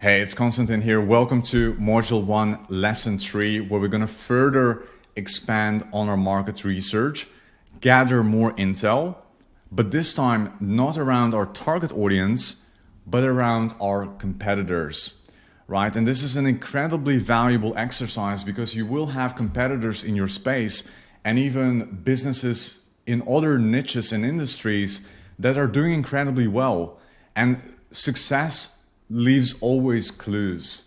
Hey, it's Konstantin here. Welcome to Module 1, Lesson 3, where we're going to further expand on our market research, gather more intel, but this time not around our target audience, but around our competitors, right? And this is an incredibly valuable exercise because you will have competitors in your space and even businesses in other niches and industries that are doing incredibly well. And success leaves always clues.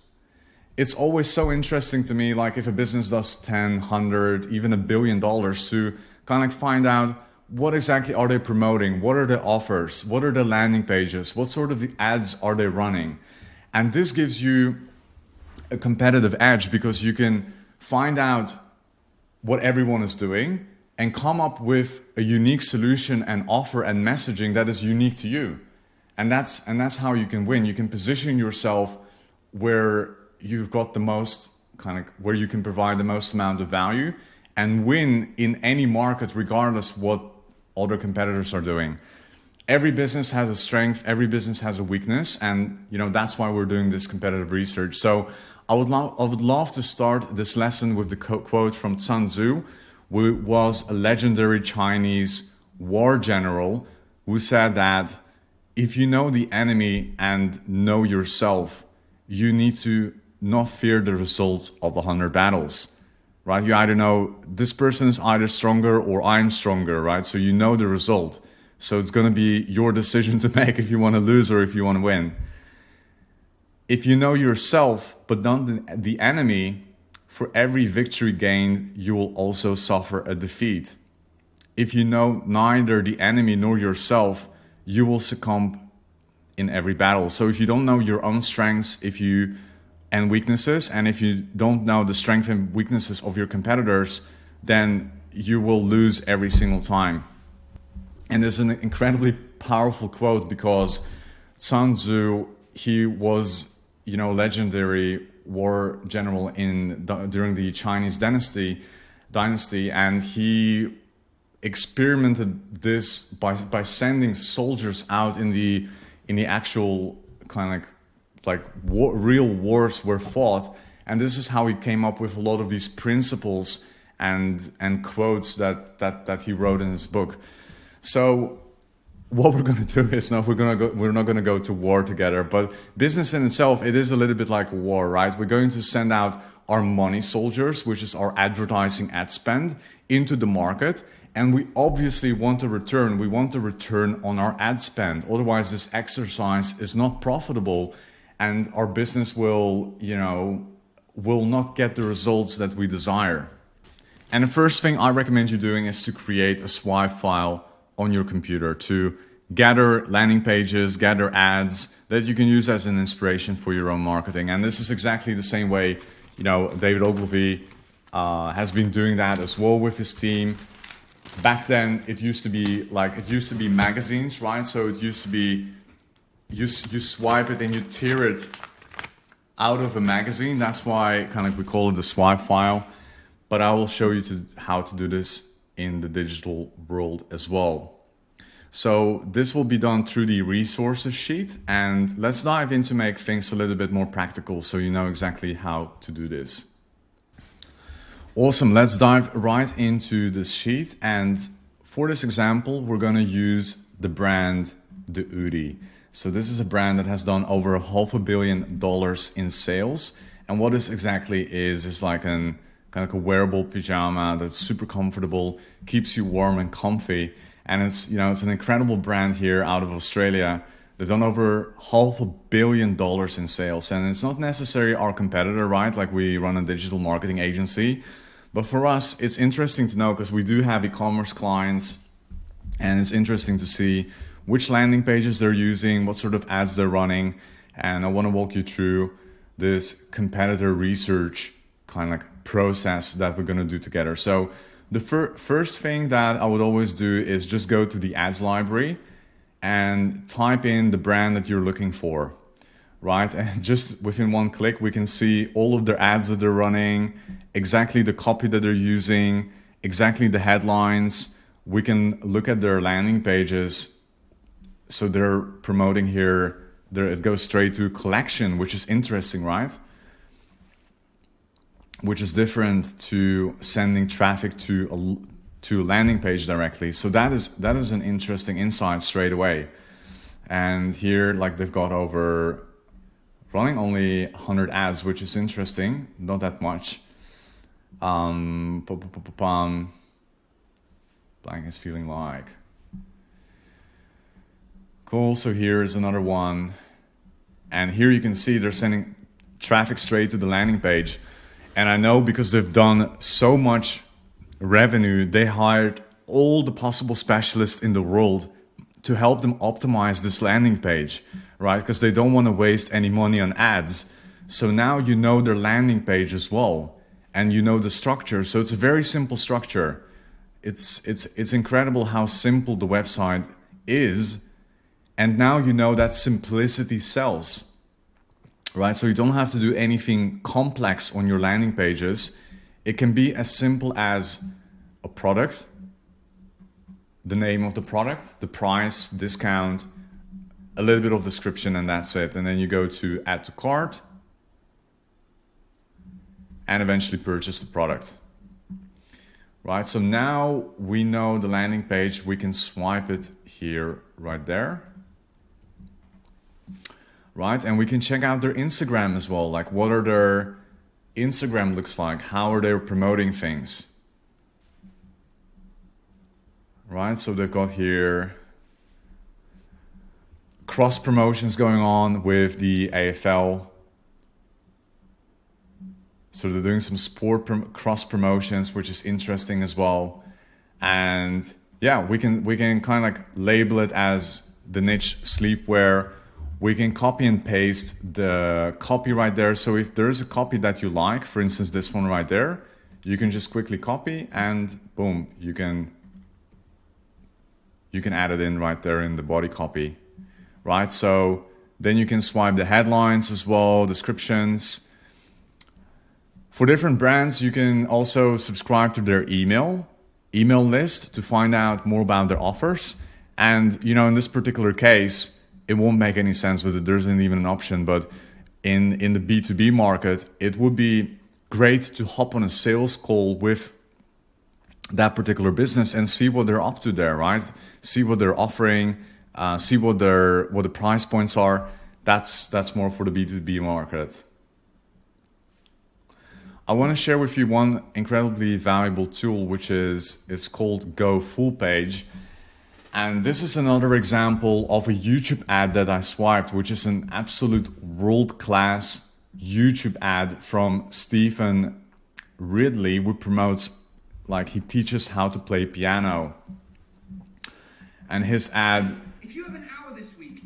It's always so interesting to me, like if a business does 10, 100, even $1 billion, to kind of find out what exactly are they promoting, what are the offers, what are the landing pages, what sort of the ads are they running. And this gives you a competitive edge because you can find out what everyone is doing and come up with a unique solution and offer and messaging that is unique to you. And that's how you can win. You can position yourself where you've got the most where you can provide the most amount of value and win in any market regardless what other competitors are doing. Every business has a strength, every business has a weakness, and that's why we're doing this competitive research. So I would love to start this lesson with the quote from Sun Tzu, who was a legendary Chinese war general who said that if you know the enemy and know yourself, you need to not fear the results of 100 battles, right? You either know this person is either stronger or I'm stronger, right? So you know the result. So it's going to be your decision to make if you want to lose or if you want to win. If you know yourself, but not the enemy, for every victory gained, you will also suffer a defeat. If you know neither the enemy nor yourself, you will succumb in every battle. So if you don't know your own strengths and weaknesses, and if you don't know the strengths and weaknesses of your competitors, then you will lose every single time. And there's an incredibly powerful quote because Sun Tzu, he was, legendary war general during the Chinese dynasty, and he experimented this by sending soldiers out in the actual real wars were fought, and this is how he came up with a lot of these principles and quotes that he wrote in his book. So what we're going to do is we're not going to go to war together, but business in itself, it is a little bit like war, right? We're going to send out our money soldiers, which is our advertising ad spend, into the market. And we obviously want a return. We want a return on our ad spend. Otherwise, this exercise is not profitable and our business will not get the results that we desire. And the first thing I recommend you doing is to create a swipe file on your computer to gather landing pages, gather ads that you can use as an inspiration for your own marketing. And this is exactly the same way, David Ogilvy has been doing that as well with his team. Back then, it used to be magazines, right? So it used to be, you swipe it and you tear it out of a magazine. That's why we call it the swipe file. But I will show you how to do this in the digital world as well. So this will be done through the resources sheet. And let's dive in to make things a little bit more practical so you know exactly how to do this. Awesome, let's dive right into this sheet. And for this example, we're gonna use the brand The Udi. So this is a brand that has done over $500 million in sales. And what this exactly is like a wearable pajama that's super comfortable, keeps you warm and comfy. And it's an incredible brand here out of Australia. They've done over $500 million in sales. And it's not necessarily our competitor, right? Like we run a digital marketing agency. But for us, it's interesting to know because we do have e-commerce clients, and it's interesting to see which landing pages they're using, what sort of ads they're running. And I want to walk you through this competitor research process that we're going to do together. So the first thing that I would always do is just go to the ads library and type in the brand that you're looking for, right? And just within one click, we can see all of their ads that they're running, exactly the copy that they're using, exactly the headlines. We can look at their landing pages. So they're promoting here there it goes straight to collection, which is interesting, right? Which is different to sending traffic to a landing page directly. So that is an interesting insight straight away. And here, like, they've got over running only 100 ads, which is interesting, not that much. Blank is feeling like. Cool, so here's another one. And here you can see they're sending traffic straight to the landing page. And I know because they've done so much revenue, they hired all the possible specialists in the world to help them optimize this landing page, right? Because they don't want to waste any money on ads. So now you know their landing page as well, and you know the structure. So it's a very simple structure. It's incredible how simple the website is. And now you know that simplicity sells, right? So you don't have to do anything complex on your landing pages. It can be as simple as a product, the name of the product, the price, discount, a little bit of description, and that's it. And then you go to add to cart and eventually purchase the product, right? So now we know the landing page. We can swipe it here, right there. Right, and we can check out their Instagram as well. Like, what are their Instagram looks like? How are they promoting things? Right, so they've got here cross promotions going on with the AFL. So they're doing some sport cross promotions, which is interesting as well. And yeah, we can kind of like label it as the niche sleepwear. We can copy and paste the copy right there. So if there's a copy that you like, for instance, this one right there, you can just quickly copy and boom, you can add it in right there in the body copy, right? So then you can swipe the headlines as well, descriptions. For different brands, you can also subscribe to their email list to find out more about their offers. And, you know, in this particular case, it won't make any sense with it. There isn't even an option, but in the B2B market, it would be great to hop on a sales call with that particular business and see what they're up to there, right? See what they're offering, see what the price points are. That's more for the B2B market. I want to share with you one incredibly valuable tool, which is called Go Full Page. And this is another example of a YouTube ad that I swiped, which is an absolute world-class YouTube ad from Stephen Ridley, who promotes, like, he teaches how to play piano. And his ad, if you have an hour this week,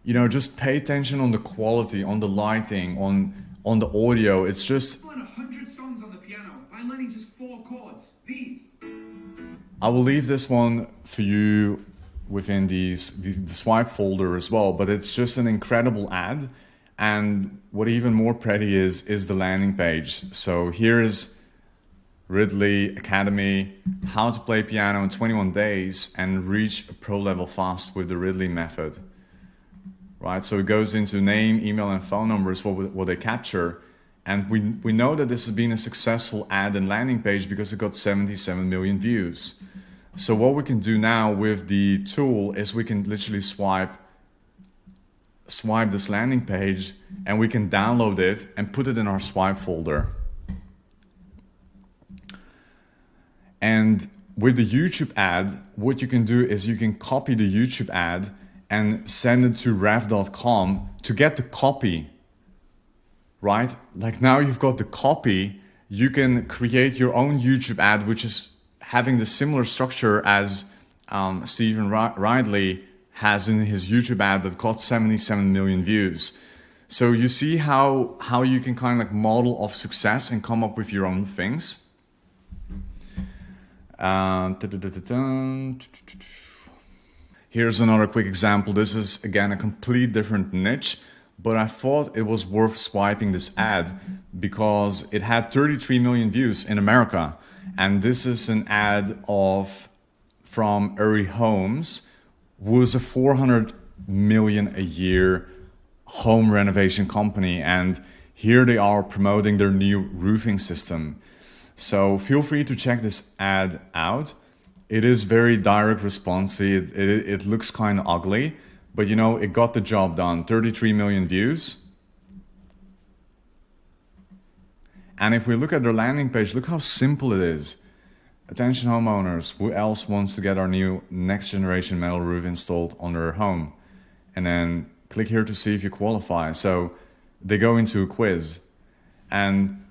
you know, just pay attention on the quality, on the lighting, on the audio. It's just, learn 100 songs on the piano by learning just 4 chords. These. I will leave this one for you within the swipe folder as well, but it's just an incredible ad. And what even more pretty is the landing page. So here is Ridley Academy, how to play piano in 21 days and reach a pro level fast with the Ridley method. Right, so it goes into name, email, and phone numbers, what they capture. And we know that this has been a successful ad and landing page because it got 77 million views. So what we can do now with the tool is we can literally swipe this landing page and we can download it and put it in our swipe folder. And with the YouTube ad, what you can do is you can copy the YouTube ad and send it to ref.com to get the copy, right? Like, now you've got the copy, you can create your own YouTube ad, which is having the similar structure as Stephen Ridley has in his YouTube ad that got 77 million views. So you see how you can kind of like model of success and come up with your own things. Here's another quick example. This is, again, a complete different niche, but I thought it was worth swiping this ad because it had 33 million views in America. And this is an ad from Uri Homes, who is a 400 million a year home renovation company, and here they are promoting their new roofing system. So feel free to check this ad out. It is very direct responsive. It looks kind of ugly, but you know, it got the job done. 33 million views. And if we look at their landing page, look how simple it is. Attention homeowners, who else wants to get our new next generation metal roof installed on their home? And then click here to see if you qualify. So they go into a quiz. And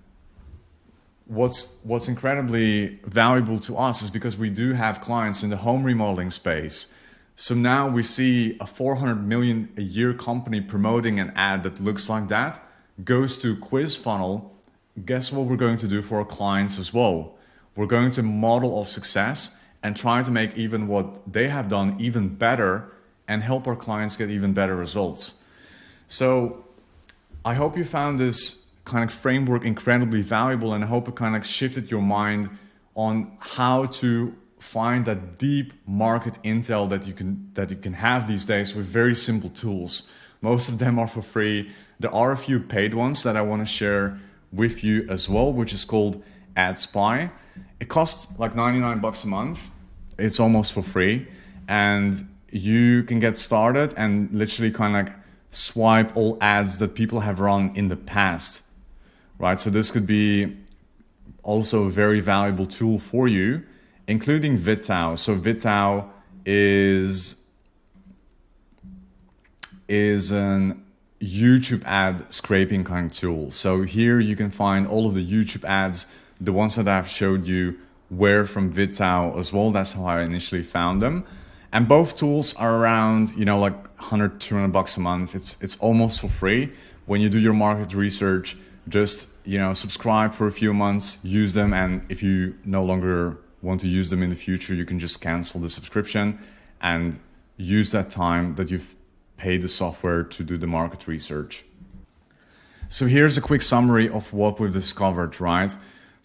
what's incredibly valuable to us is because we do have clients in the home remodeling space. So now we see a 400 million a year company promoting an ad that looks like that, goes to quiz funnel. Guess what we're going to do for our clients as well? We're going to model of success and try to make even what they have done even better and help our clients get even better results. So I hope you found this kind of framework incredibly valuable, and I hope it kind of shifted your mind on how to find that deep market intel that you can have these days with very simple tools. Most of them are for free. There are a few paid ones that I want to share with you as well, which is called AdSpy. It costs like 99 bucks a month. It's almost for free, and you can get started and literally kind of like swipe all ads that people have run in the past, right? So this could be also a very valuable tool for you, including VidTow. So VidTow is an YouTube ad scraping kind of tool. So here you can find all of the YouTube ads. The ones that I've showed you were from VidTow as well. That's how I initially found them. And both tools are around, you know, like 100, 200 bucks a month. It's almost for free. When you do your market research, just, you know, subscribe for a few months, use them. And if you no longer want to use them in the future, you can just cancel the subscription and use that time that you've paid the software to do the market research. So here's a quick summary of what we've discovered, right?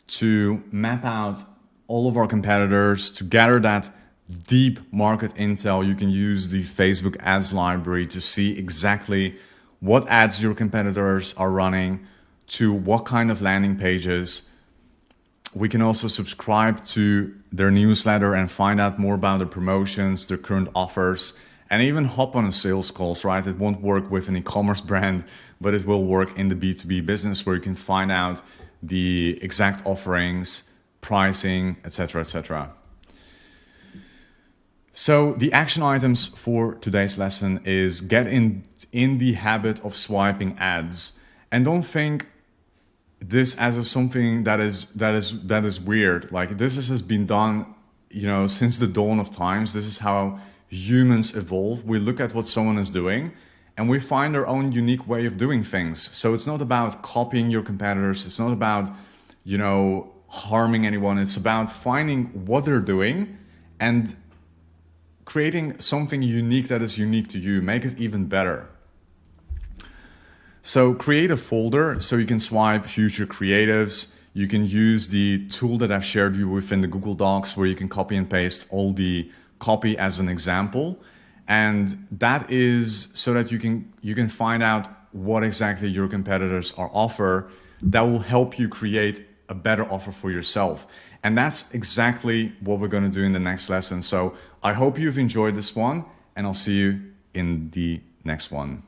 To map out all of our competitors, to gather that deep market intel, you can use the Facebook ads library to see exactly what ads your competitors are running, to what kind of landing pages. We can also subscribe to their newsletter and find out more about their promotions, their current offers, and even hop on a sales calls, right? It won't work with an e-commerce brand, but it will work in the B2B business where you can find out the exact offerings, pricing, etc., etc. So the action items for today's lesson is get in the habit of swiping ads, and don't think this as something that is weird. Like, this has been done, you know, since the dawn of times. This is how humans evolve. We look at what someone is doing and we find our own unique way of doing things. So it's not about copying your competitors. It's not about, you know, harming anyone. It's about finding what they're doing and creating something unique that is unique to you. Make it even better. So create a folder so you can swipe future creatives. You can use the tool that I've shared you within the Google Docs where you can copy and paste all the copy as an example. And that is so that you can find out what exactly your competitors are offer that will help you create a better offer for yourself. And that's exactly what we're going to do in the next lesson. So I hope you've enjoyed this one, and I'll see you in the next one.